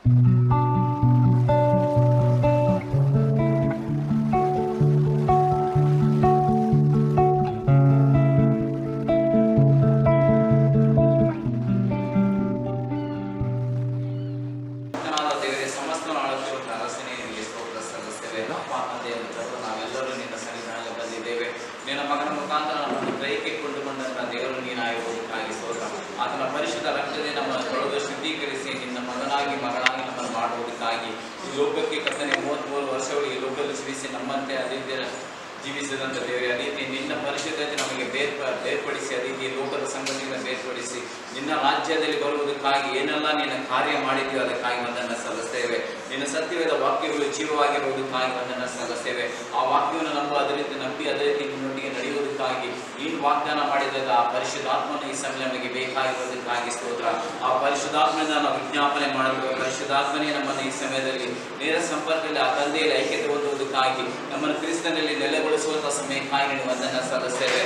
ನಾವೆಲ್ಲರೂ ನಿನ್ನ ಸನ್ನಿಧಾನಕ್ಕೆ ಬಂದಿದ್ದೇವೆ. ನಿನ್ನ ಮಗನ ಮುಖಾಂತರ ನಮ್ಮನ್ನು ಗ್ರಹಿಕೆ ಕೊಂಡುಕೊಂಡಂತಹ ದೇವರು ನೀನಾಗಿರುವುದಕ್ಕಾಗಿ ಸ್ತೋತ್ರ. ಆತನ ಪರಿಶುದ್ಧ ರಕ್ತದಿಂದ ನಮ್ಮನ್ನು ತೊಳೆದು ಶುದ್ಧೀಕರಿಸಿ ನಿನ್ನ ಮಗನಾಗಿ ಮಗಳಾಗಿ ನಮ್ಮನ್ನು ಮಾಡುವುದಕ್ಕಾಗಿ ಈ ಲೋಕಕ್ಕೆ ಕರ್ತನೆ 33 ವರ್ಷಗಳು ಈ ಲೋಕದಲ್ಲಿ ಜೀವಿಸಿ ನಮ್ಮಂತೆ ಅದೇ ಜೀವಿಸಿದಂಥ ದೇವರೇ, ಅದೇ ರೀತಿ ನಿನ್ನ ಪರಿಶುದ್ಧತೆ ನಮಗೆ ಬೇರ್ಪಡಿಸಿ, ಅದೇ ರೀತಿ ಲೋಕದ ಸಂಗತಿಯಿಂದ ಬೇರ್ಪಡಿಸಿ ನಿನ್ನ ರಾಜ್ಯದಲ್ಲಿ ಬರುವುದಕ್ಕಾಗಿ ಏನೆಲ್ಲ ನಿನ್ನ ಕಾರ್ಯ ಮಾಡಿದ್ದೀವಿ ಅದಕ್ಕಾಗಿ ವಂದನೆ ಸಲ್ಲಿಸ್ತೇವೆ. ನಿನ್ನ ಸತ್ಯವಾದ ವಾಕ್ಯಗಳು ಜೀವವಾಗಿರುವುದಕ್ಕಾಗಿ ವಂದನೆ ಸಲ್ಲಿಸ್ತೇವೆ. ಆ ವಾಕ್ಯವನ್ನು ಅದೇ ರೀತಿ ನಿನ್ನೊಟ್ಟಿಗೆ ನಡೆಯುವುದಕ್ಕಾಗಿ ನೀನು ವಾಗ್ದಾನ ಮಾಡಿದಾಗ ಆ ಪರಿಶುದ್ಧಾತ್ಮನ ಈ ಸಮಯ ನಮಗೆ ಬೇಕಾಗಿರುವುದಕ್ಕಾಗಿ ಸ್ತೋತ್ರ. ಆ ಪರಿಶುದ್ಧಾತ್ಮನಿಂದ ನಾವು ವಿಜ್ಞಾಪನೆ ಮಾಡಬೇಕು. ಪರಿಶುದ್ಧಾತ್ಮನೇ ನಮ್ಮನ್ನು ಈ ಸಮಯದಲ್ಲಿ ನೇರ ಸಂಪರ್ಕದಲ್ಲಿ ಆ ತಂದೆಯಲ್ಲಿ ಐಕ್ಯತೆ ಹೊಂದುವುದಕ್ಕಾಗಿ ನಮ್ಮನ್ನು ಕ್ರಿಸ್ತನಲ್ಲಿ ನೆಲೆಗೊಳಿಸುವಂಥ ಸಮಯಕ್ಕಾಗಿ ನೀನು ವಂದನೆ ಸಲ್ಲಿಸ್ತೇವೆ.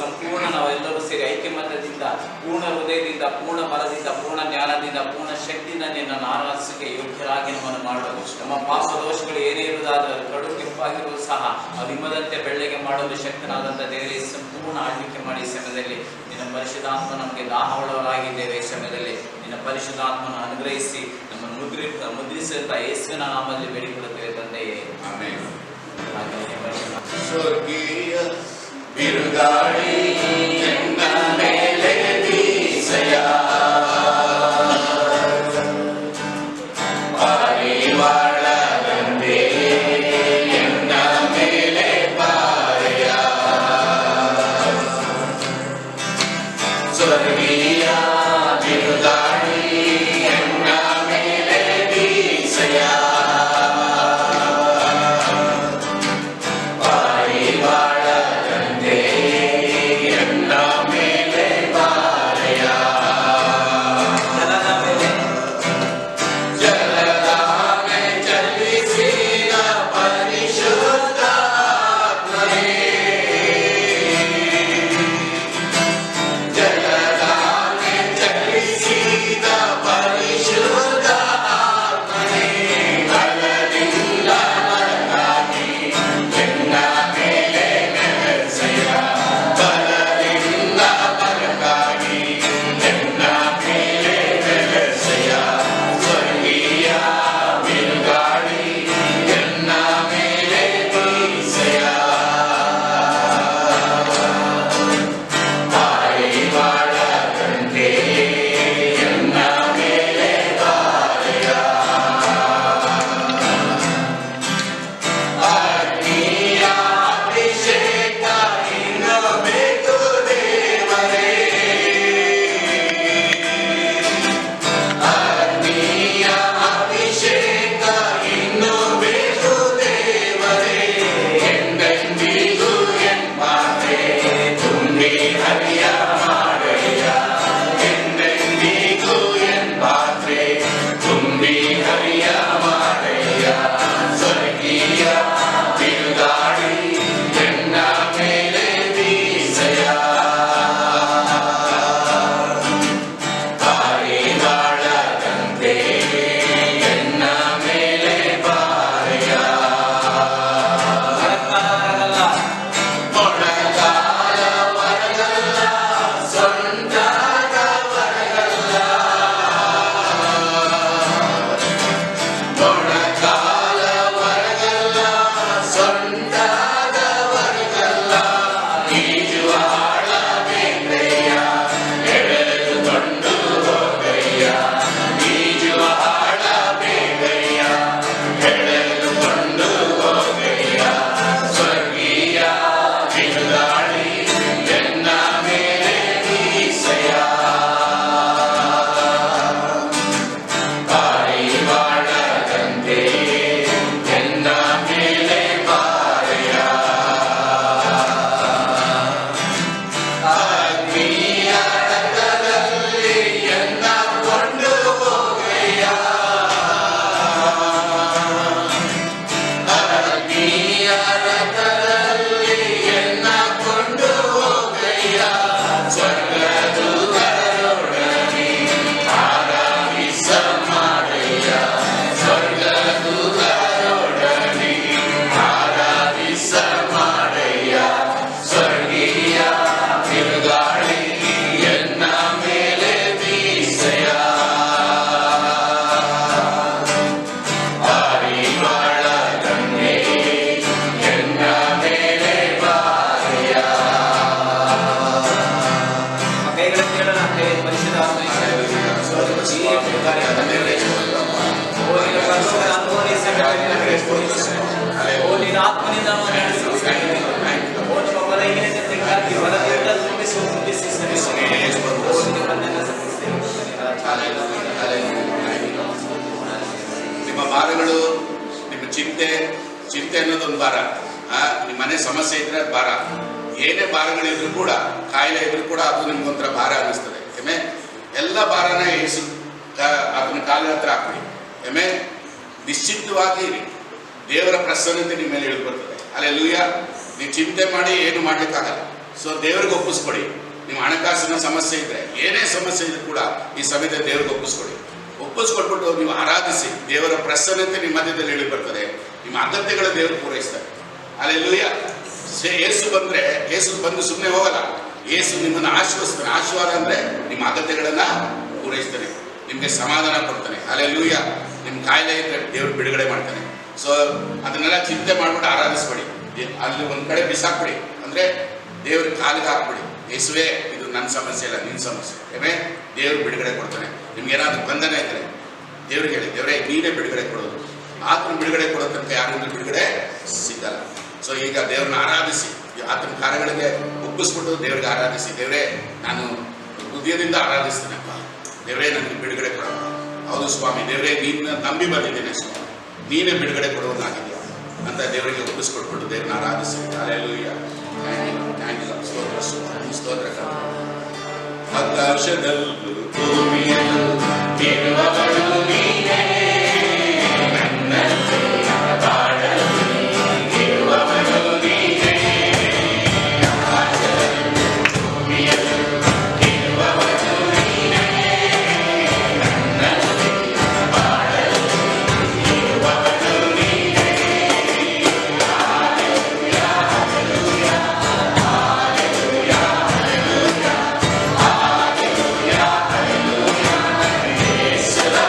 ಸಂಪೂರ್ಣ ನಾವೆಲ್ಲರೂ ಸೇರಿ ಐಕ್ಯಮತದಿಂದ, ಪೂರ್ಣ ಹೃದಯದಿಂದ, ಪೂರ್ಣ ಬಲದಿಂದ, ಪೂರ್ಣ ಜ್ಞಾನದಿಂದ, ಪೂರ್ಣ ಶಕ್ತಿಯಿಂದ ನಿನ್ನ ಆರಾಧಿಸಕ್ಕೆ ಯೋಗ್ಯರಾಗಿ ನಮ್ಮನ್ನು ಮಾಡಲು, ನಮ್ಮ ಪಾಪ ದೋಷಗಳು ಏನೇ ಇರುವುದಾದರೂ ಕಡು ಕೆಂಪಾಗಿರುವುದು ಸಹ ನಿಮ್ಮದಂತೆ ಬೆಳ್ಳಗೆ ಮಾಡಲು ಶಕ್ತನಾದಂಥ ದೇವರೇ, ಸಂಪೂರ್ಣ ಆಳ್ವಿಕೆ ಮಾಡಿ ಈ ಸಮಯದಲ್ಲಿ ನಿನ್ನ ಪರಿಶುದ್ಧಾತ್ಮ ನಮಗೆ ದಾಹವುಳ್ಳವರಾಗಿದ್ದೇವೆ. ಈ ಸಮಯದಲ್ಲಿ ನಿನ್ನ ಪರಿಶುದ್ಧಾತ್ಮನ ಅನುಗ್ರಹಿಸಿ ನಮ್ಮನ್ನು ಮುದ್ರಿಸಿದಂಥ ಯೇಸುವಿನ ನಾಮದಲ್ಲಿ ಬೇಡಿಕೊಳ್ಳುತ್ತೇವೆ ತಂದೆಯೇ, ಆಮೆನ್. ಸ್ವರ್ಗೀಯ ಬಿರುಗಾಳಿ ಎನ್ನ ಮೇಲೆ ಬೀಸೆಯ, ಪಾರಿವಾಳದಂತೆ ಎನ್ನ ಮೇಲೆ ಬಾರೆಯ. ಸ್ವರ್ಗೀಯ ಬಿರುಗಾಳಿ ಎನ್ನ ಮೇಲೆ ಬೀಸೆಯ, ಓ ನಿನ್ನ ಆತ್ಮನಿಂದ ನಮ್ಮನ್ನು ನಡೆಸು. ಓ ನಮ್ಮ ಬಲಹೀನತೆಗಾಗಿ ಬಲದಿಂದ ತುಂಬಿಸಿ ಸರಿಸು. ಓ ನಿನ್ನ ಬಂಧನ ಸಮಸ್ಯೆ ನಿಮ್ಮ ಭಾರಗಳು, ನಿಮ್ಮ ಚಿಂತೆ ಅನ್ನೋದೊಂದು ಭಾರ. ನಿಮ್ಮ ಮನೆ ಸಮಸ್ಯೆ ಇದ್ರೆ ಅದು ಭಾರ. ಏನೇ ಭಾರಗಳಿದ್ರು ಕೂಡ, ಕಾಯಿಲೆ ಇದ್ರು ಕೂಡ ಅದು ನಿಮ್ಗೊಂಥರ ಭಾರ ಅನ್ನಿಸ್ತದೆ. ಎಲ್ಲ ಭಾರನ ಏಸು ಅದನ್ನ ಕಾಲ ಹತ್ರ ಹಾಕ್ಬಿಡಿ. ನಿಶ್ಚಿತವಾಗಿ ದೇವರ ಪ್ರಸನ್ನತೆ ನಿಮ್ಮ ಮೇಲೆ ಇಳಿದು ಬರ್ತದೆ. ಅಲ್ಲೆಲ್ಲೂಯ್ಯ. ನೀವು ಚಿಂತೆ ಮಾಡಿ ಏನು ಮಾಡ್ಲಿಕ್ಕಾಗಲ್ಲ. ಸೊ ದೇವ್ರಿಗೆ ಒಪ್ಪಿಸ್ಕೊಡಿ. ನಿಮ್ಮ ಹಣಕಾಸಿನ ಸಮಸ್ಯೆ ಇದ್ರೆ, ಏನೇ ಸಮಸ್ಯೆ ಇದ್ರು ಕೂಡ ಈ ಸಮಯದಲ್ಲಿ ದೇವ್ರಿಗೆ ಒಪ್ಪಿಸ್ಕೊಡಿ. ಒಪ್ಪಿಸ್ಕೊಟ್ಬಿಟ್ಟು ನೀವು ಆರಾಧಿಸಿ, ದೇವರ ಪ್ರಸನ್ನತೆ ನಿಮ್ಮ ಮಧ್ಯದಲ್ಲಿ ಇಳಿದು ಬರ್ತದೆ. ನಿಮ್ಮ ಅಗತ್ಯಗಳ ದೇವರು ಪೂರೈಸ್ತಾರೆ. ಅಲ್ಲೆಲ್ಲೂಯ್ಯ. ಏಸು ಬಂದು ಸುಮ್ಮನೆ ಹೋಗಲ್ಲ. ಏಸು ನಿಮ್ಮನ್ನು ಆಶೀರ್ವದಿಸ್ತಾನೆ. ಆಶೀರ್ವಾದ ಅಂದ್ರೆ ನಿಮ್ಮ ಅಗತ್ಯಗಳನ್ನ ಪೂರೈಸ್ತಾನೆ, ನಿಮ್ಗೆ ಸಮಾಧಾನ ಕೊಡ್ತಾನೆ. ಅಲ್ಲೆಲ್ಲೂಯ್ಯ. ನಿಮ್ಮ ಕಾಯಿಲೆ ಇದ್ರೆ ದೇವ್ರು ಬಿಡುಗಡೆ ಮಾಡ್ತಾನೆ. ಸೊ ಅದನ್ನೆಲ್ಲ ಚಿಂತೆ ಮಾಡ್ಬಿಟ್ಟು ಆರಾಧಿಸ್ಬೇಡಿ. ಅಲ್ಲಿ ಒಂದ್ ಕಡೆ ಬಿಸಾಕ್ಬಿಡಿ. ಅಂದ್ರೆ ದೇವ್ರ ಕಾಲಿಗೆ ಹಾಕ್ಬಿಡಿ. ಯೇಸುವೆ, ಇದು ನನ್ನ ಸಮಸ್ಯೆ ಅಲ್ಲ, ನಿನ್ನ ಸಮಸ್ಯೆ. ದೇವ್ರು ಬಿಡುಗಡೆ ಕೊಡ್ತಾನೆ. ನಿಮ್ಗೆ ಏನಾದ್ರು ಬಂಧನ ಇದ್ರೆ ದೇವ್ರಿಗೆ ಹೇಳಿ, ದೇವರೇ ನೀನೇ ಬಿಡುಗಡೆ ಕೊಡೋದು. ಆತನ ಬಿಡುಗಡೆ ಕೊಡೋ ತನಕ ಯಾರಿಂದ ಬಿಡುಗಡೆ ಸಿಗಲ್ಲ. ಸೊ ಈಗ ದೇವ್ರನ್ನ ಆರಾಧಿಸಿ, ಆತನ ಕಾರ್ಯಗಳಿಗೆ ಒಪ್ಪಿಸ್ಬಿಟ್ಟು ದೇವ್ರಿಗೆ ಆರಾಧಿಸಿ. ದೇವರೇ, ನಾನು ಹೃದಯದಿಂದ ಆರಾಧಿಸ್ತೇನಪ್ಪ. ದೇವರೇ, ನನಗೆ ಬಿಡುಗಡೆ ಕೊಡಪ್ಪ. ಹೌದು ಸ್ವಾಮಿ, ದೇವರೇ, ನೀನು ನಂಬಿ ಬಂದಿದ್ದೇನೆ ಸ್ವಾಮಿ, ನೀನೇ ಬಿಡುಗಡೆ ಕೊಡುವುದಾಗಿದೆಯಾ ಅಂತ ದೇವರಿಗೆ ಒಪ್ಪಿಸ್ಕೊಟ್ಬಿಟ್ಟು ದೇವ್ರನ್ನ ಆರಾಧಿಸಿ. ಹಲ್ಲೆಲೂಯಾ. ಸ್ತೋತ್ರ ಸ್ತೋತ್ರ. ಆಕಾಶದಲ್ಲೂ ಭೂಮಿಯಲ್ಲೂ ಇರುವವಳು ನೀನೇ, ನನ್ನನ್ನು ಬಾಳಲು ಇರುವವಳು ನೀನೇ. ಆಕಾಶದಲ್ಲೂ ಭೂಮಿಯಲ್ಲೂ ಇರುವವಳು ನೀನೇ, ನನ್ನನ್ನು ಬಾಳಲು ಇರುವವಳು ನೀನೇ. Hallelujah, hallelujah, hallelujah, hallelujah, hallelujah, hallelujah, ಯೇಸುವೇ.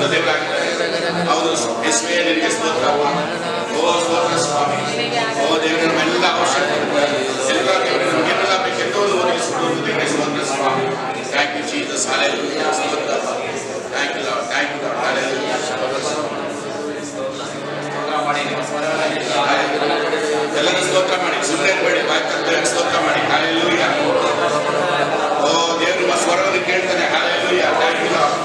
ಪರಿಶುದ್ಧ ದೇವರಾಗಿದ್ದಾರೆ. ಹೌದು ಯೇಸುವೇ ನಿನಗೆ ಸ್ತೋತ್ರ ಅಪ್ಪ. ಓ ಸ್ತೋತ್ರ ಸ್ವಾಮಿ. ಓ ದೇವರೇ ನಮ್ಮೆಲ್ಲ ಅವಶ್ಯಕತೆ ಎಲ್ಲ ದೇವರೇ ನಮಗೆಲ್ಲ ಬೇಕೆಲ್ಲವನ್ನು ಒದಗಿಸಿಕೊಂಡು ದೇವರೇ ಸ್ತೋತ್ರ ಸ್ವಾಮಿ. Thank you Jesus. ಹಲ್ಲೆಲೂಯಾ. ಸ್ತೋತ್ರ. Thank you Lord. Thank you Lord. Hallelujah. ಸ್ತೋತ್ರ ಮಾಡಿ ನಿಮ್ಮ ಸ್ವರಗಳನ್ನು ಎಲ್ಲರೂ ಸ್ತೋತ್ರ ಮಾಡಿ. ಸುಮ್ಮನೆ ಬೇಡಿ ಬಾಯಿ ತಪ್ಪದೆ ಸ್ತೋತ್ರ ಮಾಡಿ. ಹಲ್ಲೆಲೂಯಾ. ಓ ದೇವರು ನಿಮ್ಮ ಸ್ವರವನ್ನು ಕೇಳ್ತಾನೆ. ಹಲ್ಲೆಲೂಯಾ. Thank you Lord.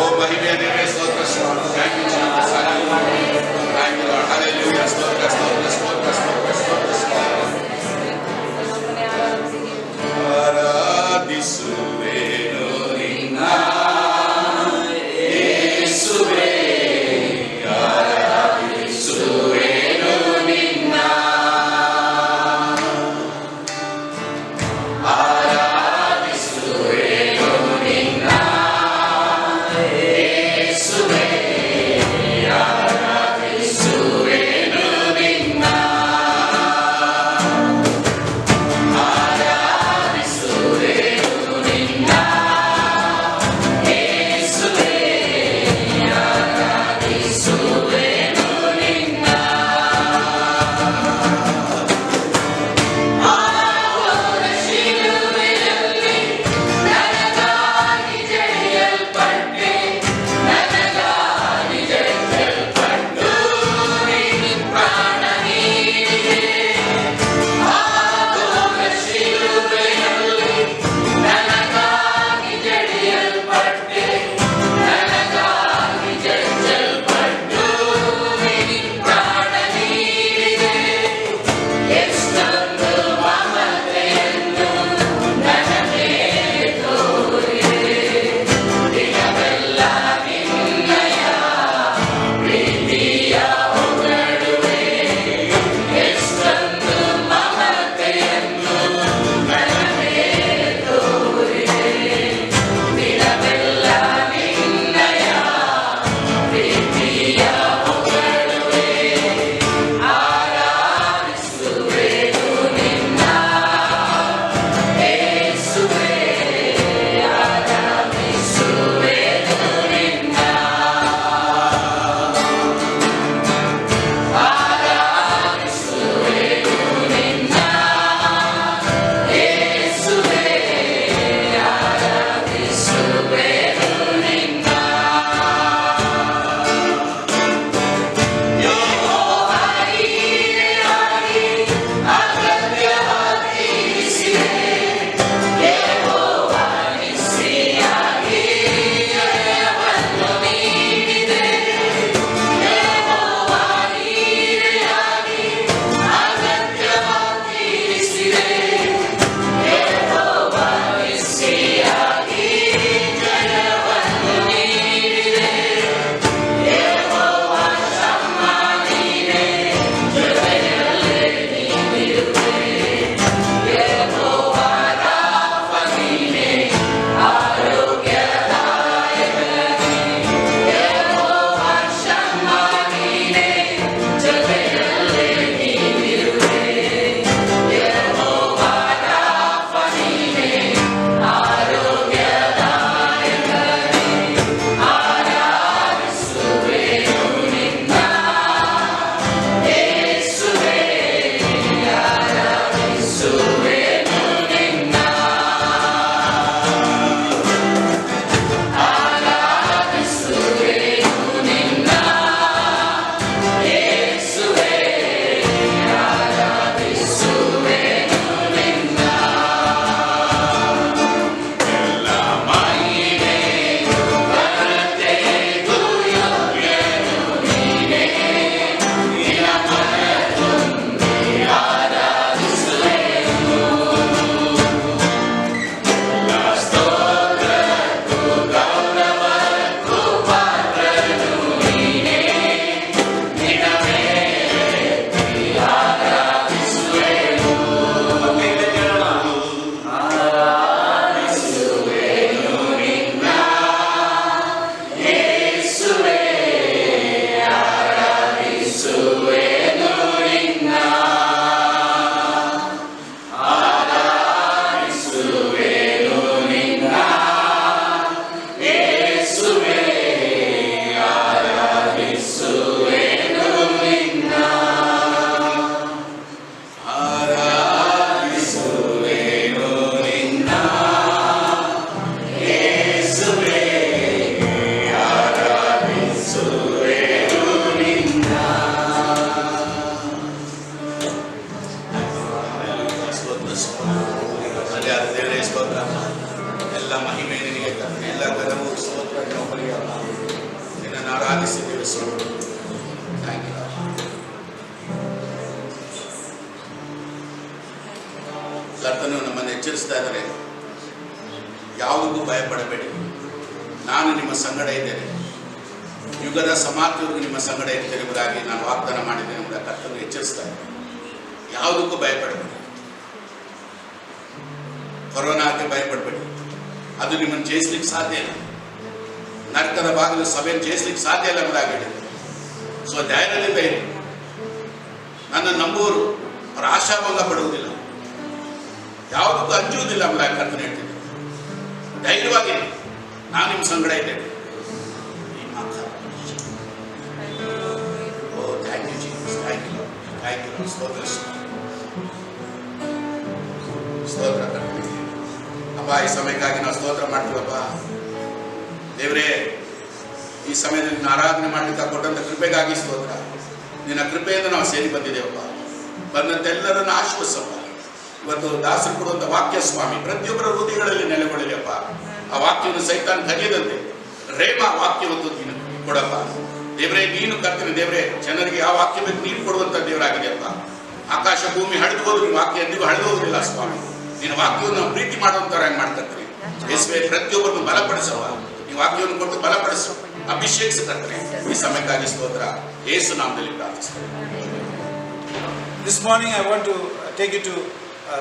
ಓ ಮಹಿಮೆಯ ದೇವರೇ ಸ್ತೋತ್ರ ಸ್ವಾಮಿ. Thank you Jesus. Hallelujah. Thank you Lord. Hallelujah. ಸ್ತೋತ್ರ ಸ್ತೋತ್ರ ಸ್ತೋತ್ರ ಸ್ತೋತ್ರ ಸ್ತೋತ್ರ ಸ್ತೋತ್ರ. ಆರಾಧಿಸುವೆನು ನಿನ್ನ ಯೇಸುವೇ. ಆರಾಧಿಸುವೆನು ನಿನ್ನ. ಆರಾಧಿಸುವೆನು ನಿನ್ನ ಯೇಸುವೇ. ಎಚ್ಚರಿಸ್ತಾ ಇದ್ದಾರೆ, ಯಾವುದಕ್ಕೂ ಭಯಪಡಬೇಡಿ, ನಾನು ನಿಮ್ಮ ಸಂಗಡ ಇದ್ದೇನೆ, ಯುಗದ ಸಮಾಪ್ತಿವರೆಗೂ ನಿಮ್ಮ ಸಂಗಡ ಇರ್ತೇನೆ ಎಂಬುದಾಗಿ ನಾನು ವಾಗ್ದಾನ ಮಾಡಿದ್ದೇನೆ ಎಂಬುದಾಗಿ ಕರ್ತನು ಎಚ್ಚರಿಸ್ತಾ ಇದ್ದಾರೆ. ಯಾವುದಕ್ಕೂ ಭಯಪಡಬೇಡಿ, ಕೊರೋನಾಕ್ಕೆ ಭಯಪಡಬೇಡಿ, ಅದು ನಿಮ್ಮನ್ನು ಜಯಿಸ್ಲಿಕ್ಕೆ ಸಾಧ್ಯ ಇಲ್ಲ. ನರಕದ ಭಾಗದ ಸಭೆಯನ್ನು ಜಯಿಸ್ಲಿಕ್ಕೆ ಸಾಧ್ಯ ಇಲ್ಲ ಎಂಬುದಾಗಿ ಹೇಳಿದೆ. ಸೊ ಧೈರ್ಯದಿಂದ ಇರಿ. ನನ್ನ ನಂಬುವರು ಅವರ ಆಶಾಭಂಗ ಪಡುವುದಿಲ್ಲ, ಯಾವುದಕ್ಕೂ ಅಂಜುವುದಿಲ್ಲ ಎಂಬುದಾಗಿ ಕರ್ತನು ಹೇಳ್ತಿದ್ದೆ. ಧೈರ್ಯವಾಗಿ ನಾನು ನಿಮ್ಮ ಸಂಗಡ ಇದ್ದೇನೆ. ಓ thank you Jesus, thank you, thank you. ಸ್ತೋತ್ರ ಸ್ತೋತ್ರ ಕರ್ತನಿಗೆ. ಅಪ್ಪ, ಈ ಸಮಯಕ್ಕಾಗಿ ನಾವು ಸ್ತೋತ್ರ ಮಾಡ್ತೀವಪ್ಪ ದೇವರೇ. ಈ ಸಮಯದಲ್ಲಿ ನಿನ್ನ ಆರಾಧನೆ ಮಾಡಲಿಕ್ಕೆ ಕೊಟ್ಟಂತ ಕೃಪೆಗಾಗಿ ಸ್ತೋತ್ರ. ನಿನ್ನ ಕೃಪೆಯಿಂದ ನಾವು ಸೇರಿ ಬಂದಿದ್ದೇವಪ್ಪ. ಬಂದಂತೆಲ್ಲರನ್ನು ಆಶ್ವಾಸಪ್ಪ. ಇವತ್ತು ದಾಸರು ಕೊಡುವಂಥ ವಾಕ್ಯ ಸ್ವಾಮಿ ಪ್ರತಿಯೊಬ್ಬರ ಹೃದಯಗಳಲ್ಲಿ ನೆಲೆಗೊಳ್ಳಲಿಯಪ್ಪ. ಆ ವಾಕ್ಯವನ್ನು ಸೈತಾನ್ ಕದಿಯದಂತೆ ರೇಮ ವಾಕ್ಯವತ್ತು ನೀನು ಕೊಡಪ್ಪ ದೇವರೇ. ನೀನು ಕರ್ತನೆ ದೇವರೇ, ಜನರಿಗೆ ಯಾವ ವಾಕ್ಯ ಬೇಕು ನೀನು ಕೊಡುವಂಥ ದೇವರಾಗಿದೆಯಪ್ಪ. ಆಕಾಶ ಭೂಮಿ ಹಳಿದು ಹೋದ್ರು ನಿಮ್ಮ ವಾಕ್ಯ ಎಂದಿಗೂ ಹಳಿದು ಹೋಗುದಿಲ್ಲ ಸ್ವಾಮಿ. ನಿನ್ನ ವಾಕ್ಯವನ್ನು ನಾವು ಪ್ರೀತಿ ಮಾಡುವಂಥವ್ರಾಗಿ ಮಾಡ್ಕರ್ತೀವಿ. ಯೇಸುವೇ, ಪ್ರತಿಯೊಬ್ಬರನ್ನು ಬಲಪಡಿಸವ, ಈ ವಾಕ್ಯವನ್ನು ಕೊಟ್ಟು ಬಲಪಡಿಸು, ಅಭಿಷೇಕಿಸಕರ್ತಾರೆ. ಈ ಸಮಯಕ್ಕಾಗಿ ಸ್ತೋತ್ರ, ಯೇಸು ನಾಮದಲ್ಲಿ ಪ್ರಾರ್ಥಿಸ್ತೇವೆ. This morning I want to take you to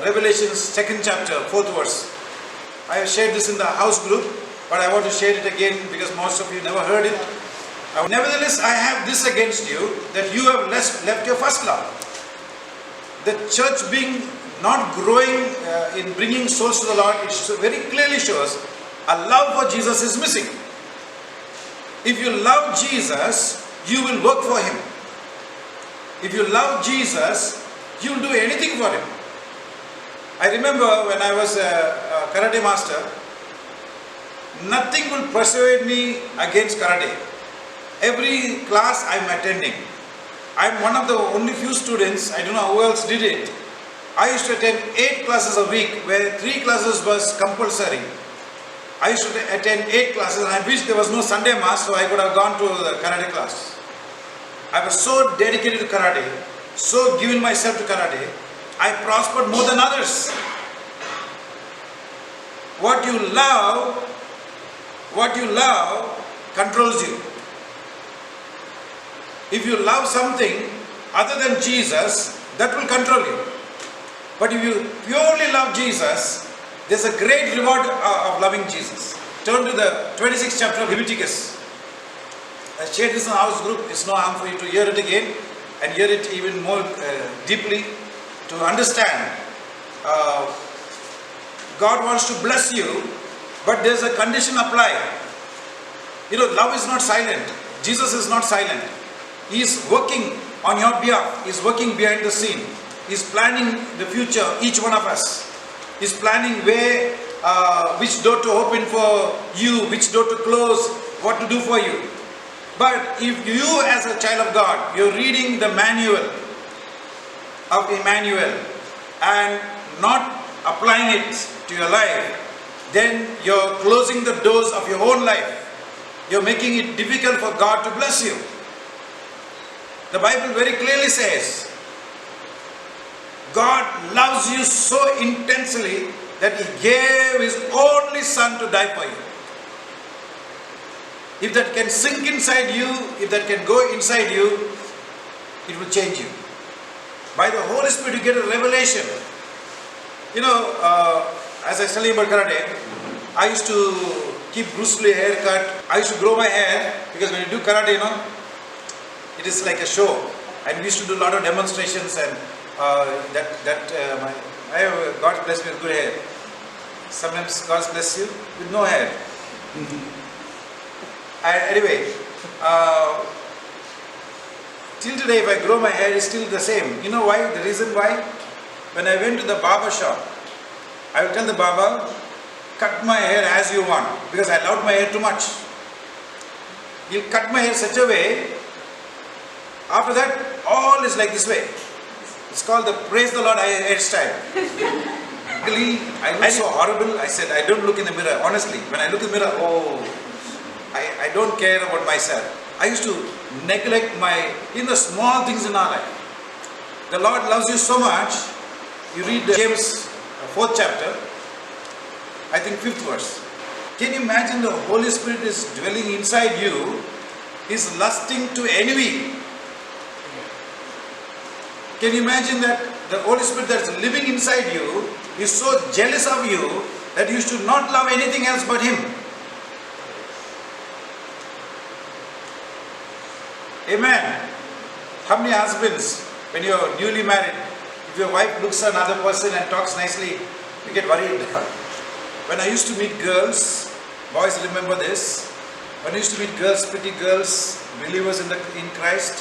Revelations 2nd chapter, 4th verse. I have shared this in the house group, but I want to share it again because most of you never heard it. Nevertheless, I have this against you, that you have left your first love. The church being not growing in bringing souls to the Lord, it very clearly shows a love for Jesus is missing. If you love Jesus, you will work for Him. If you love Jesus, you will do anything for Him. I remember when I was a karate master, nothing will persuade me against karate. Every class I am attending, I am one of the only few students, I don't know who else did it. I used to attend 8 classes a week, where 3 classes was compulsory. I used to attend 8 classes, and I wish there was no Sunday mass, so I could have gone to the karate class. I was so dedicated to karate, so given myself to karate, I prospered more than others. What you love controls you. If you love something other than Jesus, that will control you. But if you purely love Jesus, there's a great reward of loving Jesus. Turn to the 26th chapter of Leviticus. I shared this in the house group. It's no harm for you to hear it again and hear it even more deeply to understand. God wants to bless you, but there's a condition applied. You know, love is not silent. Jesus is not silent. He is working on your behalf. He is working behind the scene. He is planning the future, each one of us. He is planning which door to open for you, which door to close, what to do for you. But if you as a child of God, you're reading the manual of Emmanuel and not applying it to your life, then you're closing the doors of your own life. You're making it difficult for God to bless you. The Bible very clearly says, God loves you so intensely that He gave His only Son to die for you. If that can sink inside you, if that can go inside you, it will change you. By the Holy Spirit you get a revelation. You know, as I was telling about karate, I used to keep Bruce Lee haircut. I used to grow my hair because when you do karate, you know, it is like a show. And we used to do a lot of demonstrations, and God bless me with good hair. Sometimes God bless you with no hair. Anyway, till today if I grow my hair, it's still the same. You know why? The reason why? When I went to the barber shop, I would tell the barber, cut my hair as you want, because I loved my hair too much. He'll cut my hair such a way, after that all is like this way. It's called the praise the Lord hairstyle. I look so horrible. I said, I don't look in the mirror. Honestly, when I look in the mirror, I don't care about myself. I used to neglect the small things in our life. The Lord loves you so much. You read James 4th chapter, I think 5th verse. Can you imagine the Holy Spirit is dwelling inside you, is lusting to envy? Can you imagine that the Holy Spirit that's living inside you is so jealous of you that you should not love anything else but Him? Amen. How many husbands, when you're newly married, if your wife looks at another person and talks nicely, you get worried? When I used to meet girls, boys remember this, when I used to meet girls, pretty girls, believers in Christ,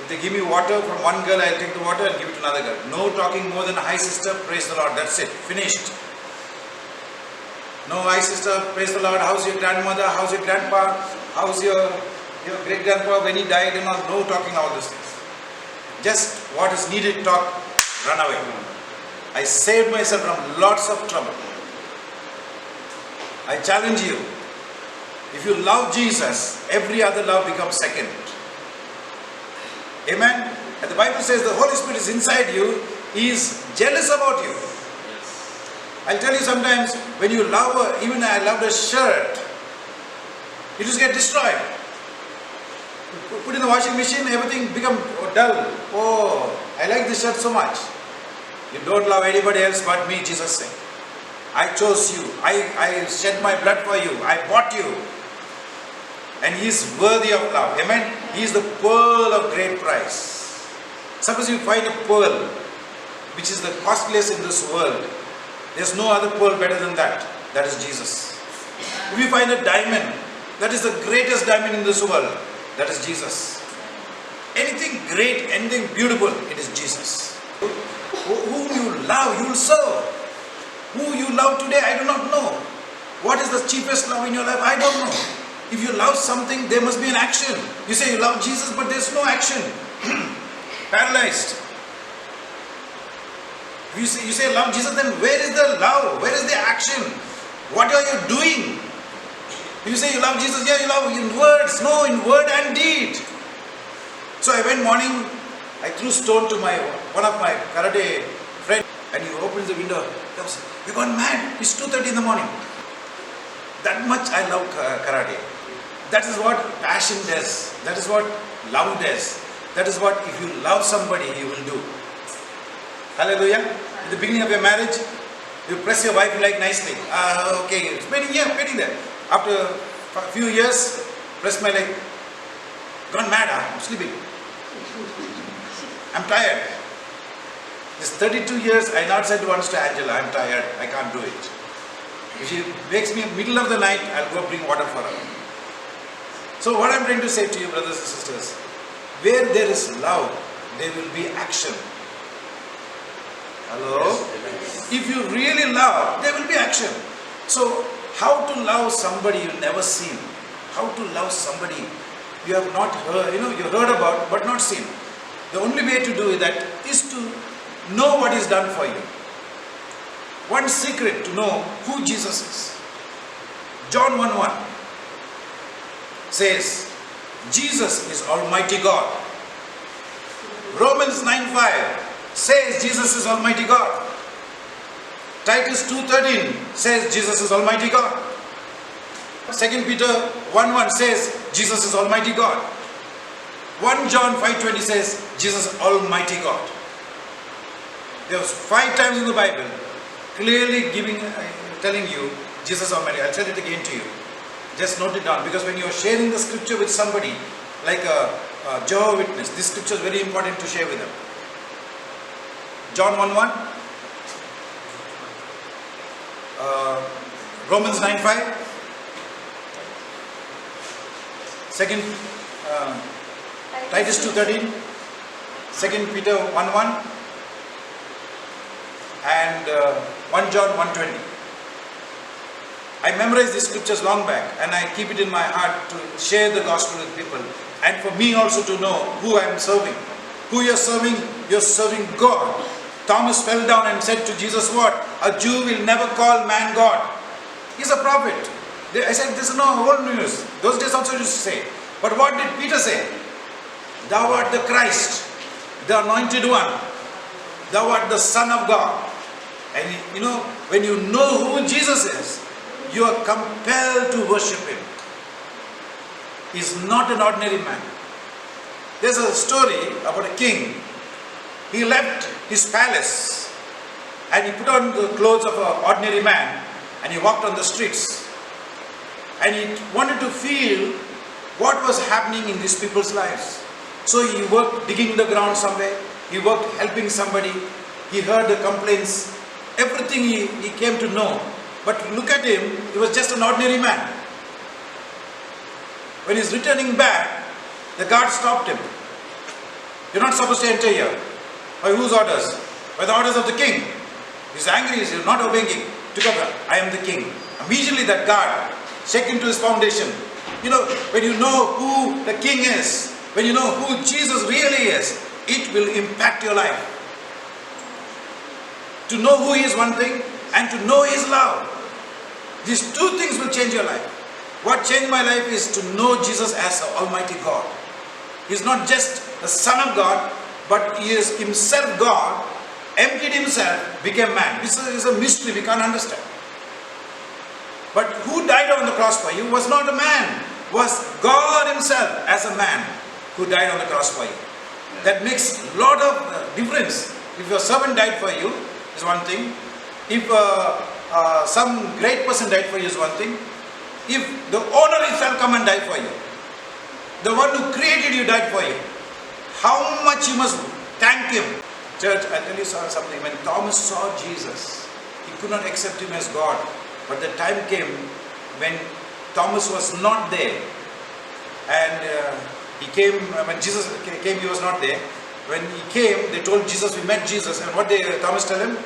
if they give me water from one girl, I'll take the water and give it to another girl. No talking more than hi sister, praise the Lord, that's it, finished. No hi sister, praise the Lord, how's your grandmother, how's your grandpa, how's your great grandpa when he died, and all, no talking all those things. Just what is needed, talk, run away. I saved myself from lots of trouble. I challenge you, if you love Jesus, every other love becomes second. Amen? And the Bible says the Holy Spirit is inside you, He is jealous about you. I'll tell you sometimes, when you love, even I loved a shirt, it just get destroyed. Put in the washing machine, everything become dull. Oh, I like this shirt so much. You don't love anybody else but me, Jesus said. I chose you. I shed my blood for you. I bought you. And He is worthy of love. Amen. He is the pearl of great price. Suppose you find a pearl, which is the costliest in this world. There's no other pearl better than that. That is Jesus. If you find a diamond, that is the greatest diamond in this world. That is Jesus. Anything great, anything beautiful, it is Jesus. Whom you love, you will serve. Who you love today, I do not know. What is the cheapest love in your life? I don't know. If you love something, there must be an action. You say you love Jesus, but there's no action. Paralyzed. If you say love Jesus, then where is the love? Where is the action? What are you doing? If you say you love Jesus, yeah, you love in words. No, in word and deed. So I went morning, I threw stone to one of my karate friends, and he opens the window. He goes, "You gone mad? It's 2:30 in the morning." That much I love karate. That is what passion does. That is what love does. That is what if you love somebody, you will do. Hallelujah. In the beginning of your marriage, you press your wife like nicely. Okay, it's waiting here, waiting there. After a few years, press my leg. Gone mad, I'm sleeping. I'm tired. This 32 years, I not said once to Angela, I'm tired, I can't do it. If she wakes me in the middle of the night, I'll go bring water for her. So what I'm trying to say to you, brothers and sisters, where there is love, there will be action. Hello? If you really love, there will be action. So, how to love somebody you've never seen? How to love somebody you have not heard, you heard about but not seen? The only way to do that is to know what is done for you. One secret to know who Jesus is. John 1:1 says, Jesus is Almighty God. Romans 9:5 says Jesus is Almighty God. Titus 2:13 says Jesus is Almighty God. 2 Peter 1:1 says Jesus is Almighty God. 1 John 5:20 says Jesus is Almighty God. There was 5 times in the Bible clearly telling you Jesus Almighty. I'll tell it again to you. Just note it down, because when you are sharing the scripture with somebody like a Jehovah's Witness, this scripture is very important to share with them. John 1:1, Romans 9:5, Titus 2:13, 2 Peter 1:1, and 1 John 1:20. I memorized these scriptures long back, and I keep it in my heart to share the gospel with people, and for me also to know who I am serving. Who you are serving? You are serving God. Thomas fell down and said to Jesus, what? A Jew will never call man God. He's a prophet. I said, this is no old news. Those days also used to say. But what did Peter say? Thou art the Christ, the anointed one. Thou art the Son of God. And you know, when you know who Jesus is, you are compelled to worship him. He's not an ordinary man. There's a story about a king. He left his palace and he put on the clothes of an ordinary man and he walked on the streets. And he wanted to feel what was happening in these people's lives. So he worked digging the ground somewhere. He worked helping somebody. He heard the complaints. Everything he came to know. But look at him, he was just an ordinary man. When he's returning back, the guard stopped him. You're not supposed to enter here. By whose orders? By the orders of the king. He's angry, he's not obeying him. Took up, I am the king. Immediately that guard shook into his foundation. You know, when you know who the king is, when you know who Jesus really is, it will impact your life. To know who he is one thing, and to know his love. These two things will change your life. What changed my life is to know Jesus as the Almighty God. He's not just the Son of God, but he is himself God, emptied himself, became man. This is a mystery we can't understand. But who died on the cross for you was not a man, was God himself as a man who died on the cross for you. That makes a lot of difference. If your servant died for you, is one thing. If some great person died for you is one thing. If the owner himself come and die for you, the one who created you died for you, how much you must thank him. Church, I'll tell you something. When Thomas saw Jesus, he could not accept him as God. But the time came when Thomas was not there. And he came, when Jesus came, he was not there. When he came, they told Jesus, we met Jesus. And what did Thomas tell him?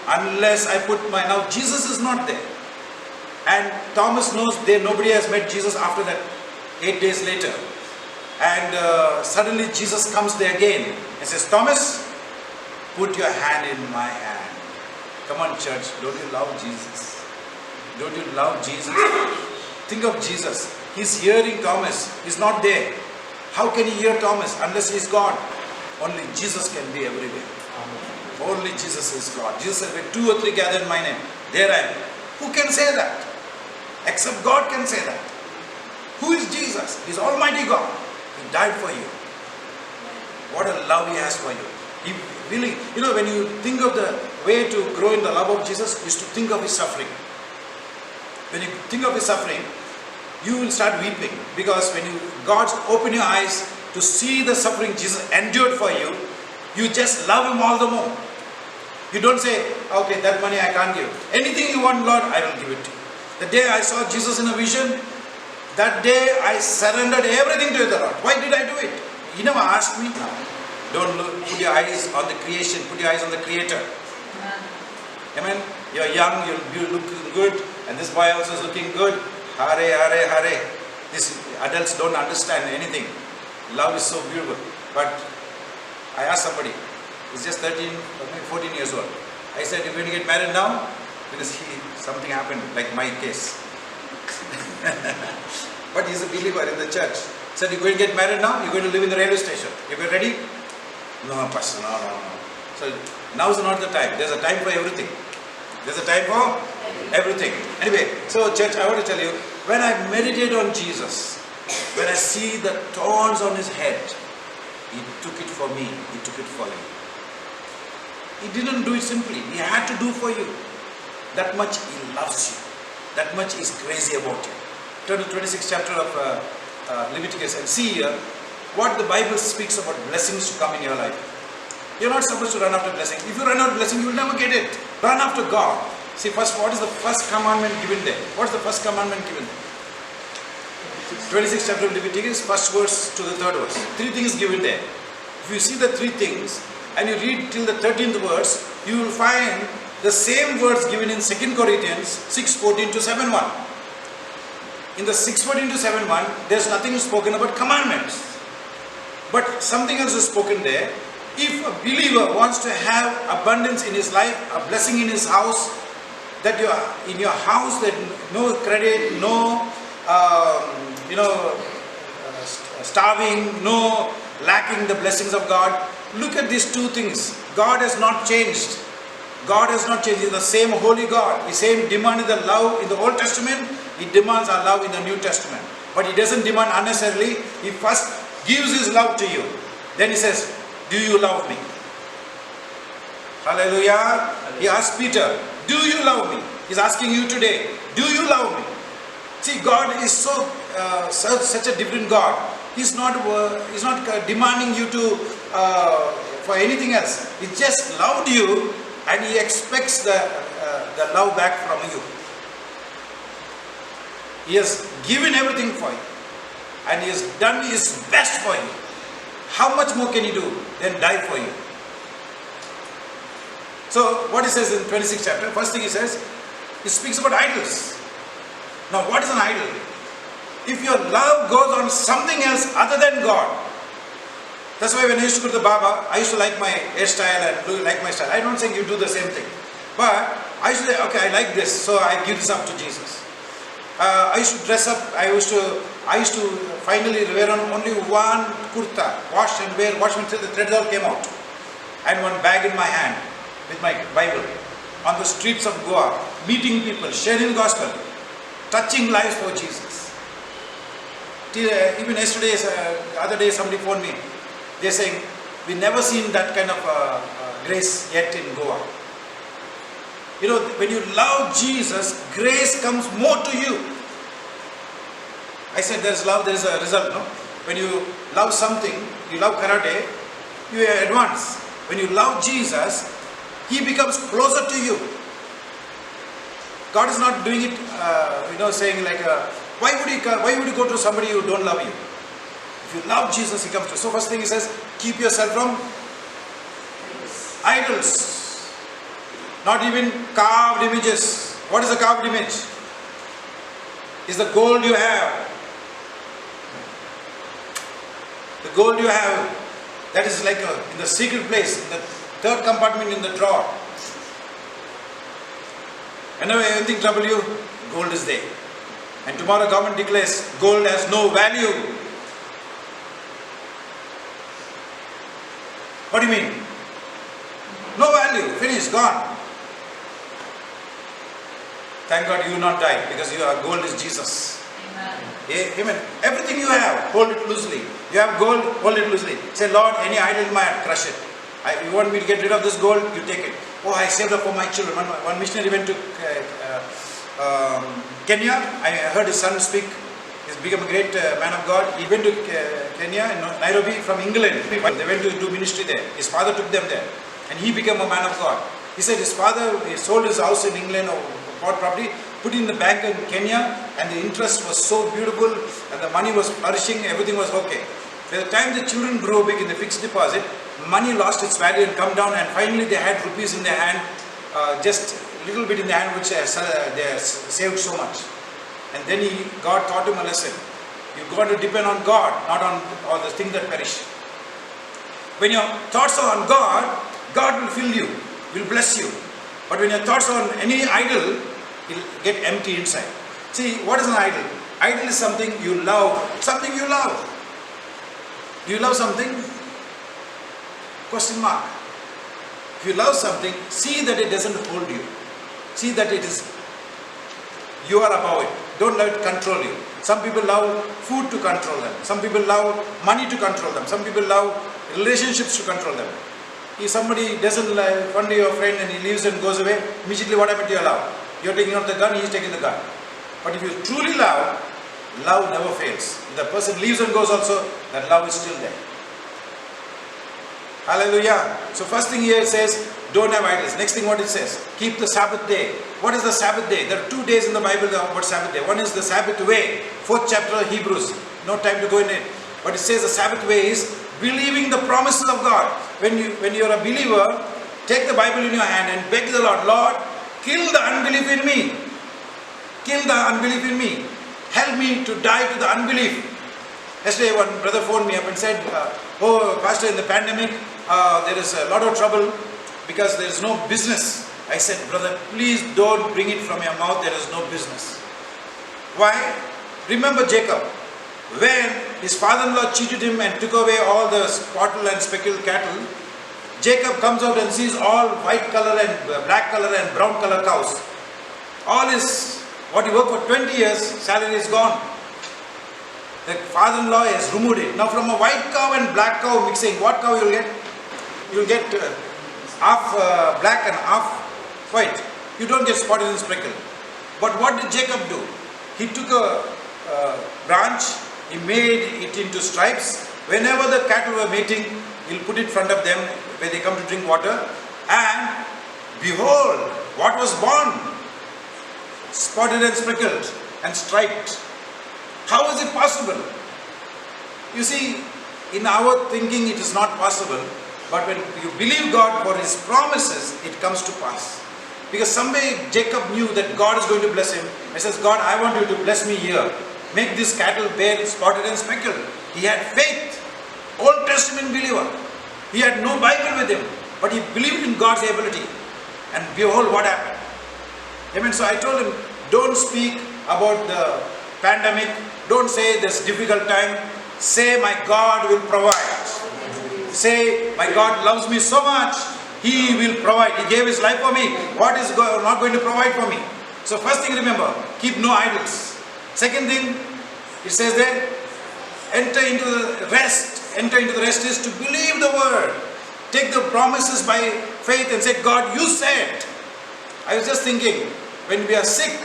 Unless I put my... Now Jesus is not there. And Thomas knows there nobody has met Jesus after that 8 days later. And suddenly Jesus comes there again and says, Thomas, put your hand in my hand. Come on church, don't you love Jesus? Don't you love Jesus? Think of Jesus. He's hearing Thomas. He's not there. How can he hear Thomas unless he's God? Only Jesus can be everywhere. Only Jesus is God. Jesus said, when 2 or 3 gather in my name, there I am. Who can say that? Except God can say that. Who is Jesus? He's Almighty God. He died for you. What a love he has for you. He really, you know, when you think of the way to grow in the love of Jesus is to think of his suffering. When you think of his suffering, you will start weeping, because when God open your eyes to see the suffering Jesus endured for you, you just love him all the more. You don't say, okay, that money I can't give. Anything you want, Lord, I will give it to you. The day I saw Jesus in a vision, that day I surrendered everything to the Lord. Why did I do it? He never asked me. Don't put your eyes on the creation, put your eyes on the Creator. Amen. You're young, you look good, and this boy also is looking good. Hare, hare, hare. These adults don't understand anything. Love is so beautiful. But I asked somebody, he's just 13, maybe 14 years old. I said, you're going to get married now? Because something happened, like my case. But he's a believer in the church. Said, you're going to get married now? You're going to live in the railway station. You're ready? No, Pastor, no. So now is not the time. There's a time for everything. There's a time for everything. Anyway, so church, I want to tell you, when I meditate on Jesus, when I see the thorns on his head, he took it for me. He took it for you. He didn't do it simply. He had to do for you. That much he loves you. That much he's crazy about you. Turn to 26th chapter of Leviticus and see here what the Bible speaks about blessings to come in your life. You're not supposed to run after blessing. If you run after blessing, you will never get it. Run after God. See, first, what is the first commandment given there? What's the first commandment given there? 26th chapter of Leviticus, first verse to the 3rd verse. 3 things given there. If you see the 3 things and you read till the 13th verse, you will find the same words given in 2 Corinthians 6:14 to 7:1. In the 6:14 to 7:1, there's nothing spoken about commandments. But something else is spoken there. If a believer wants to have abundance in his life, a blessing in his house, that you are in your house, that no credit, no starving, no lacking the blessings of God. Look at these 2 things. God has not changed. God has not changed. He is the same holy God. He same demanded the love in the Old Testament. He demands our love in the New Testament. But He doesn't demand unnecessarily. He first gives His love to you. Then He says, do you love me? Hallelujah. He asked Peter, do you love me? He's asking you today, do you love me? See, God is such a different God. He's not demanding you to for anything else. He just loved you, and He expects the love back from you. He has given everything for you, and He has done His best for you. How much more can He do than die for you? So what He says in 26th chapter, first thing He says, He speaks about idols. Now what is an idol? If your love goes on something else other than God. That's why when I used to go to the Baba, I used to like my hairstyle and do like my style. I'm not saying you do the same thing. But I used to say, okay, I like this, so I give this up to Jesus. I used to dress up, I used to finally wear only one kurta, wash until the threads all came out. And one bag in my hand with my Bible. On the streets of Goa, meeting people, sharing the gospel, touching lives for Jesus. Even yesterday, the other day, somebody phoned me. They're saying, we never seen that kind of grace yet in Goa. You know, when you love Jesus, grace comes more to you. I said there is love, there is a result, no? When you love something, you love karate, you advance. When you love Jesus, He becomes closer to you. God is not doing it, saying like, why would you go to somebody who don't love you? If you love Jesus, He comes to you. So first thing He says, keep yourself from idols. Not even carved images. What is a carved image? Is the gold you have. The gold you have, that is like in the secret place, in the third compartment in the drawer. Whenever anything trouble you, gold is there. And tomorrow government declares gold has no value. What do you mean? No value, finished, gone. Thank God you will not die, because your gold is Jesus. Amen. Everything you have, hold it loosely. You have gold, hold it loosely. Say, Lord, any idol in my heart, crush it. You want me to get rid of this gold, you take it. Oh, I saved up for my children. One missionary went to Kenya. I heard his son speak. He's become a great man of God. He went to Kenya, Nairobi from England. They went to do ministry there. His father took them there. And he became a man of God. He said his father sold his house in England or bought property, put it in the bank in Kenya, and the interest was so beautiful, and the money was flourishing, everything was okay. By the time the children grew big in the fixed deposit, money lost its value and come down, and finally they had rupees in their hand, just a little bit in their hand, which they saved so much. And then God taught him a lesson. You've got to depend on God, not on all the things that perish. When your thoughts are on God, God will fill you, will bless you. But when your thoughts are on any idol, you'll get empty inside. See, what is an idol? Idol is something you love. Something you love. Do you love something? Question mark. If you love something, see that it doesn't hold you. See that you are above it. Don't let it control you. Some people love food to control them. Some people love money to control them. Some people love relationships to control them. If somebody doesn't like one day your friend and he leaves and goes away, immediately what happened to your love? You're taking out the gun, he's taking the gun. But if you truly love, love never fails. If the person leaves and goes also, that love is still there. Hallelujah. So first thing here it says, don't have idols. Next thing what it says, keep the Sabbath day. What is the Sabbath day? There are 2 days in the Bible about Sabbath day. One is the Sabbath way, 4th chapter of Hebrews. No time to go in it. But it says the Sabbath way is believing the promises of God. When you're a believer, take the Bible in your hand and beg the Lord, Lord, kill the unbelief in me. Kill the unbelief in me. Help me to die to the unbelief. Yesterday one brother phoned me up and said, oh Pastor, in the pandemic, there is a lot of trouble because there is no business. I said, brother, please don't bring it from your mouth, there is no business. Why? Remember Jacob. When his father-in-law cheated him and took away all the spotted and speckled cattle, Jacob comes out and sees all white color and black color and brown color cows. All his, what he worked for 20 years, salary is gone. The father-in-law has removed it. Now from a white cow and black cow mixing, what cow you will get? You will get half black and half white. You don't get spotted and speckled. But what did Jacob do? He took a branch, he made it into stripes. Whenever the cattle were mating, he'll put it in front of them where they come to drink water. And behold, what was born? Spotted and speckled and striped. How is it possible? You see, in our thinking it is not possible, but when you believe God for His promises, it comes to pass. Because someday Jacob knew that God is going to bless him. He says, God, I want you to bless me here. Make this cattle bear spotted and speckled. He had faith. Old Testament believer. He had no Bible with him, but he believed in God's ability. And behold what happened. Amen. So I told him, don't speak about the pandemic. Don't say this difficult time. Say my God will provide. Say my God loves me so much. He will provide. He gave His life for me. What is not going to provide for me? So first thing remember, keep no idols. Second thing, it says there, enter into the rest. Enter into the rest is to believe the word. Take the promises by faith and say, God, you said. I was just thinking, when we are sick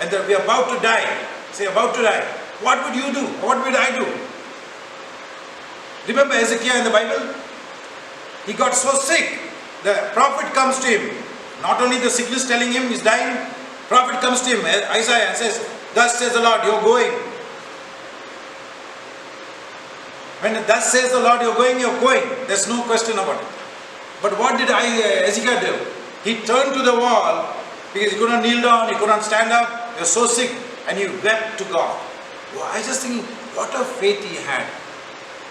and that we are about to die, say about to die, what would you do? What would I do? Remember Hezekiah in the Bible? He got so sick. The prophet comes to him. Not only the sickness telling him he's dying, prophet comes to him, Isaiah, and says, thus says the Lord, you're going. When thus says the Lord, you're going, you're going. There's no question about it. But what did Hezekiah do? He turned to the wall because he could not kneel down, he could not stand up, he was so sick, and he wept to God. I was just thinking, what a faith he had.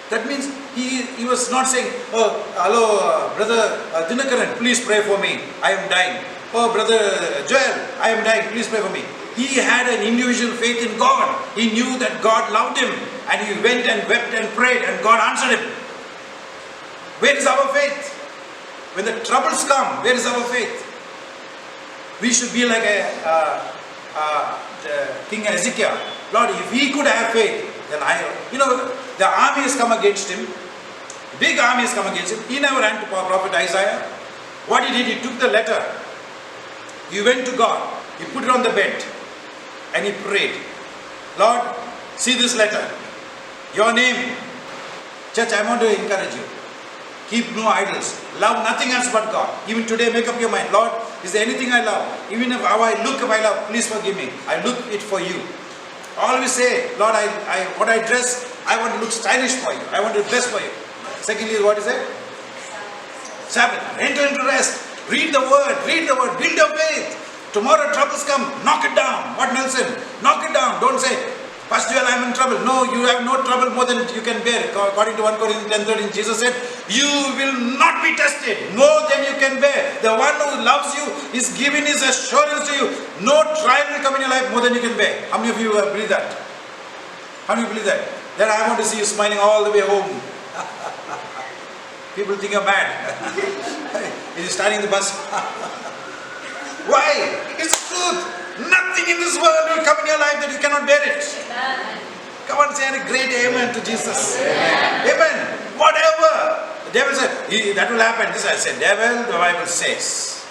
That means he was not saying, oh, hello, brother Dinakaran, please pray for me, I am dying. Oh, brother Joel, I am dying, please pray for me. He had an individual faith in God. He knew that God loved him, and he went and wept and prayed, and God answered him. Where is our faith? When the troubles come, where is our faith? We should be like King Hezekiah. Lord, if he could have faith, then the army has come against him. Big army has come against him. He never ran to prophet Isaiah. What he did, he took the letter. He went to God. He put it on the bed. And he prayed. Lord, see this letter. Your name. Church, I want to encourage you. Keep no idols. Love nothing else but God. Even today, make up your mind. Lord, is there anything I love? Even if how I look, if I love, please forgive me. I look it for you. Always say, Lord, what I dress, I want to look stylish for you. I want to dress for you. Secondly, what is it? Sabbath. Enter into rest. Read the word. Read the word. Build your faith. Tomorrow troubles come. Knock it down. What Nelson? Knock it down. Don't say, Pastor Joel, I'm in trouble. No, you have no trouble more than you can bear. According to 1 Corinthians 10:13, Jesus said, you will not be tested more than you can bear. The one who loves you is giving his assurance to you. No trial will come in your life more than you can bear. How many of you believe that? How many believe that? Then I want to see you smiling all the way home. People think you're mad. Is he starting the bus? Why? It's truth. Nothing in this world will come in your life that you cannot bear it. Amen. Come on, say a great amen to Jesus. Amen. Amen. Whatever. The devil said, that will happen. This I said, devil, the Bible says.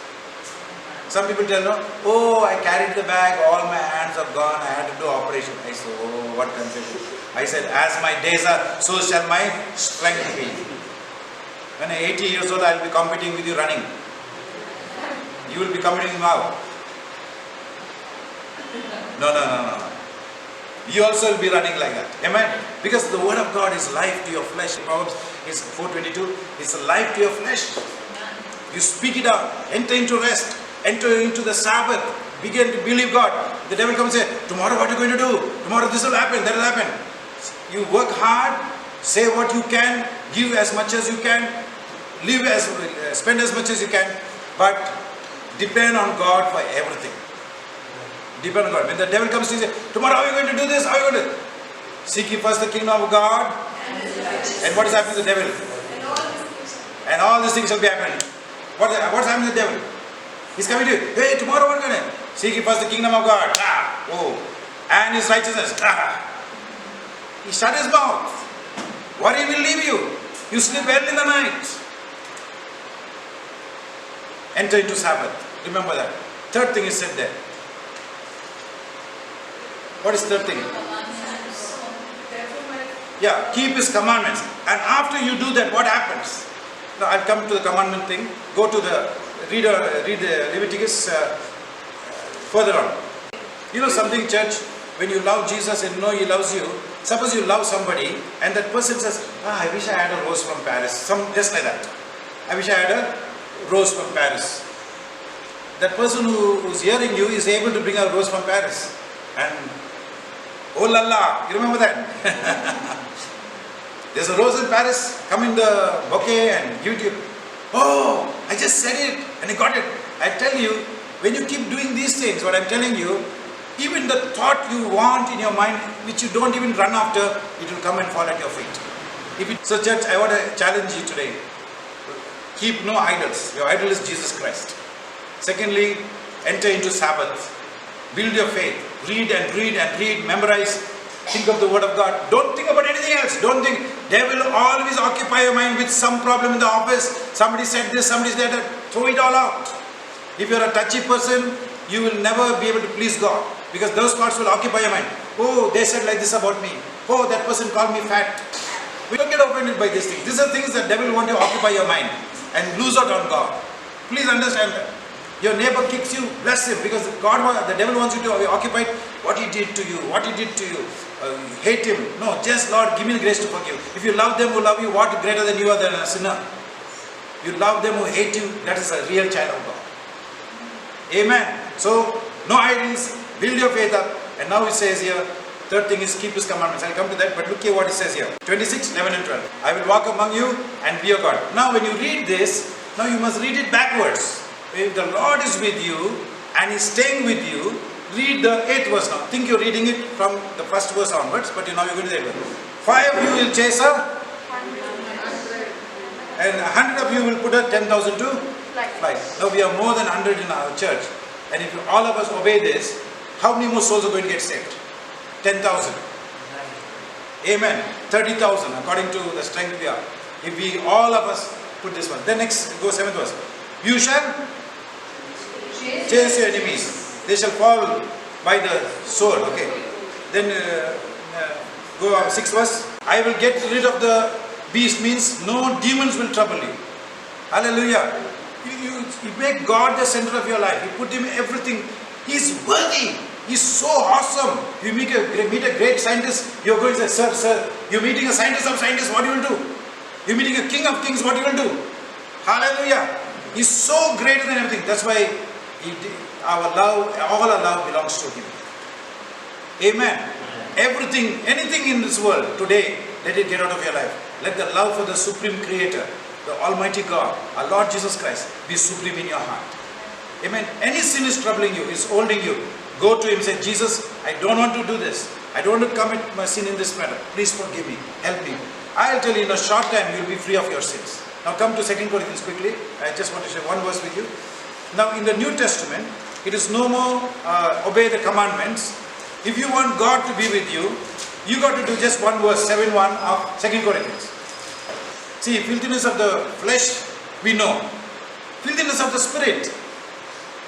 Some people tell, no, oh, I carried the bag, all my hands are gone, I had to do operation. I said, oh, what conception. I said, as my days are, so shall my strength be. When I'm 80 years old, I will be competing with you running. You will be competing now. No. You also will be running like that. Amen? Because the word of God is life to your flesh. Proverbs is 4:22. It's a life to your flesh. You speak it out. Enter into rest. Enter into the Sabbath. Begin to believe God. The devil comes and says, tomorrow what are you going to do? Tomorrow this will happen, that will happen. You work hard. Say what you can. Give as much as you can. Spend as much as you can. But depend on God for everything. Depend on God. When the devil comes to you, say, tomorrow how are you going to do this? How are you going to? Seek ye first the kingdom of God. And what is happening to the devil? and all these things shall be happening. What's happening to the devil? He's coming to you. Hey, tomorrow we're going to seek ye first the kingdom of God. And his righteousness. He shut his mouth. Worry will leave you. You sleep well in the night. Enter into Sabbath. Remember that. Third thing is said there. What is third thing? Yeah, keep his commandments. And after you do that, what happens? Now I'll come to the commandment thing. Go to the read Leviticus further on. You know something, church? When you love Jesus and know he loves you, suppose you love somebody and that person says, I wish I had a rose from Paris. Just like that. I wish I had a rose from Paris. That person who's hearing you is able to bring a rose from Paris. And oh la la, you remember that? There's a rose in Paris, come in the bouquet and give it to you. Oh, I just said it and I got it. I tell you, when you keep doing these things, what I'm telling you, even the thought you want in your mind, which you don't even run after, it will come and fall at your feet. So church, I want to challenge you today. Keep no idols. Your idol is Jesus Christ. Secondly, enter into Sabbath. Build your faith. Read and read and read. Memorize. Think of the word of God. Don't think about anything else. Don't think. Devil will always occupy your mind with some problem in the office. Somebody said this, somebody said that. Throw it all out. If you're a touchy person, you will never be able to please God. Because those thoughts will occupy your mind. Oh, they said like this about me. Oh, that person called me fat. We don't get offended by these things. These are things that devil want to occupy your mind and lose out on God. Please understand that. Your neighbor kicks you, bless him, because the devil wants you to be occupied what he did to you, what he did to you. Hate him. No, just Lord, give me the grace to forgive. If you love them who love you, what greater than you are than a sinner? You love them who hate you, that is a real child of God. Amen. So, no idols, build your faith up. And now it says here, third thing is keep his commandments. I'll come to that, but look here what it says here. 26, 11 and 12. I will walk among you and be your God. Now when you read this, now you must read it backwards. If the Lord is with you and is staying with you, read the 8th verse now. Think you're reading it from the first verse onwards, but now you're going to the 8th verse. 5 of you will chase her, and 100 of you will put her 10,000 to flight. Now we are more than 100 in our church, and if all of us obey this, how many more souls are going to get saved? 10,000. Amen. 30,000 according to the strength we are. If we all of us put this one. Then next, go 7th verse. You shall chase your enemies. They shall fall by the sword. Okay. Then go 6th verse. I will get rid of the beast means no demons will trouble you. Hallelujah. You make God the center of your life. You put him everything. He's worthy. He's so awesome. You meet a great scientist, you're going to say, sir, you're meeting a scientist of scientists, what you will do? You're meeting a king of kings, what you will do? Hallelujah. He's so greater than everything. That's why all our love belongs to him. Amen. Everything, anything in this world today, let it get out of your life. Let the love for the supreme creator, the almighty God, our Lord Jesus Christ, be supreme in your heart. Amen. Any sin is troubling you, is holding you. Go to him and say, Jesus, I don't want to do this. I don't want to commit my sin in this matter. Please forgive me. Help me. I'll tell you in a short time you will be free of your sins. Now come to 2 Corinthians quickly. I just want to share one verse with you. Now in the New Testament, it is no more obey the commandments. If you want God to be with you, you got to do just one verse, 7:1 of 2 Corinthians. See, filthiness of the flesh, we know. Filthiness of the spirit.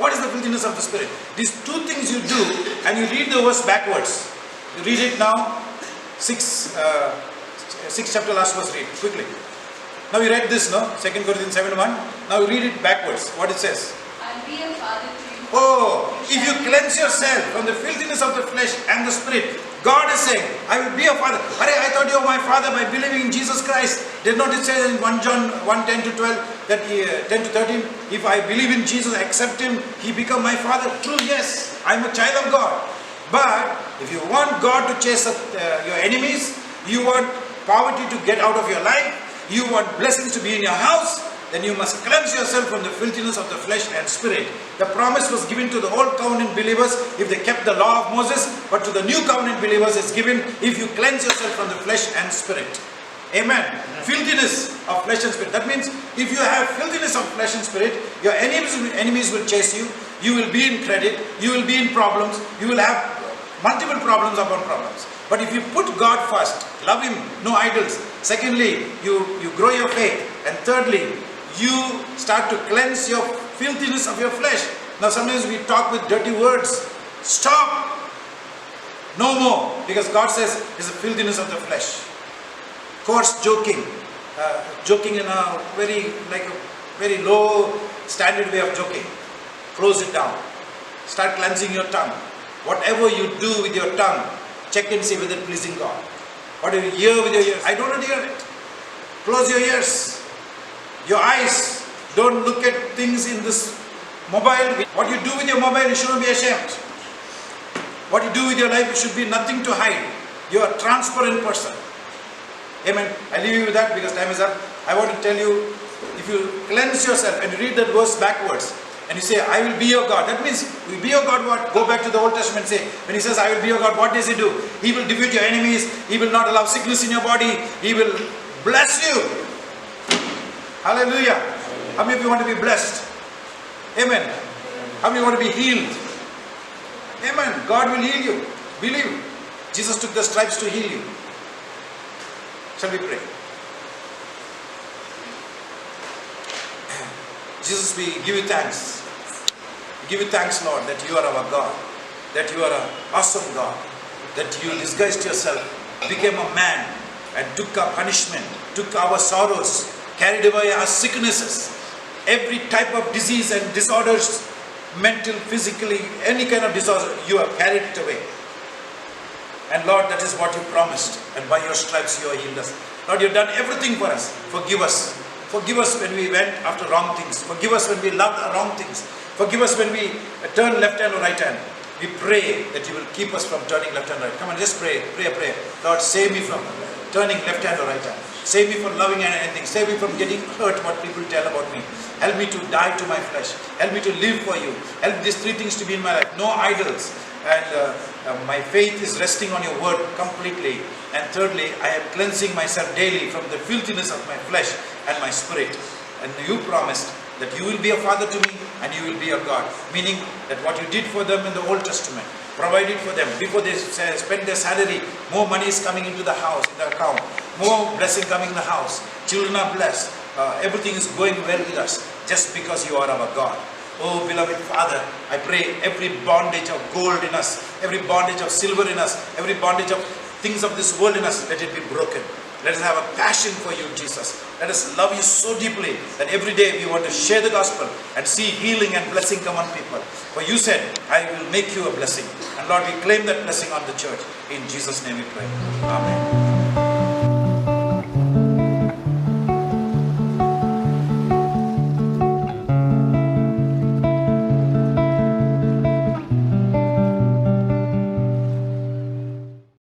What is the filthiness of the spirit? These two things you do, and you read the verse backwards. You read it now, 6 chapter last verse, read quickly. Now you read this, no? 2 Corinthians 7:1. Now you read it backwards, what it says. I'll be a father to you. Oh, if you cleanse yourself from the filthiness of the flesh and the spirit, God is saying, I will be a father. I thought you were my father by believing in Jesus Christ. Did not it say in 1 John 1:10 to 12, that 10 to 13, if I believe in Jesus, accept him, he become my father? True, yes, I'm a child of God. But if you want God to chase your enemies, you want poverty to get out of your life, you want blessings to be in your house, then you must cleanse yourself from the filthiness of the flesh and spirit. The promise was given to the old covenant believers if they kept the law of Moses, but to the new covenant believers it's given if you cleanse yourself from the flesh and spirit. Amen. Filthiness of flesh and spirit. That means if you have filthiness of flesh and spirit, your enemies will chase you. You will be in credit. You will be in problems. You will have multiple problems upon problems. But if you put God first, love Him, no idols. Secondly, you grow your faith. And thirdly, you start to cleanse your filthiness of your flesh. Now sometimes we talk with dirty words. Stop. No more. Because God says it's the filthiness of the flesh. Coarse joking. Joking in a very low standard way of joking. Close it down. Start cleansing your tongue. Whatever you do with your tongue, check and see whether it's pleasing God. What do you hear with your ears? I don't want to hear it. Close your ears. Your eyes. Don't look at things in this mobile. What you do with your mobile, you shouldn't be ashamed. What you do with your life, you should be nothing to hide. You are a transparent person. Amen. I leave you with that because time is up. I want to tell you, if you cleanse yourself and read that verse backwards, and you say, I will be your God. That means, will be your God what? Go back to the Old Testament and say, when He says, I will be your God, what does He do? He will defeat your enemies. He will not allow sickness in your body. He will bless you. Hallelujah. How many of you want to be blessed? Amen. How many want to be healed? Amen. God will heal you. Believe. Jesus took the stripes to heal you. Shall we pray? Jesus, we give you thanks. We give you thanks, Lord, that you are our God. That you are an awesome God. That you disguised yourself, became a man, and took our punishment, took our sorrows, carried away our sicknesses, every type of disease and disorders, mental, physically, any kind of disorder, you have carried it away. And Lord, that is what you promised. And by your stripes you have healed us. Lord, you have done everything for us. Forgive us. Forgive us when we went after wrong things. Forgive us when we loved the wrong things. Forgive us when we turned left hand or right hand. We pray that you will keep us from turning left hand or right. Come on, just pray. Pray a prayer. Lord, save me from turning left hand or right hand. Save me from loving anything. Save me from getting hurt what people tell about me. Help me to die to my flesh. Help me to live for you. Help these three things to be in my life. No idols. And my faith is resting on your word completely. And thirdly, I am cleansing myself daily from the filthiness of my flesh and my spirit. And you promised that you will be a father to me and you will be a God. Meaning that what you did for them in the Old Testament, provided for them before they spend their salary, more money is coming into the house, in the account, more blessing coming in the house, children are blessed, everything is going well with us just because you are our God. Oh beloved Father, I pray every bondage of gold in us, every bondage of silver in us, every bondage of things of this world in us, let it be broken. Let us have a passion for you, Jesus. Let us love you so deeply that every day we want to share the gospel and see healing and blessing come on people. For you said, I will make you a blessing. And Lord, we claim that blessing on the church. In Jesus' name we pray. Amen.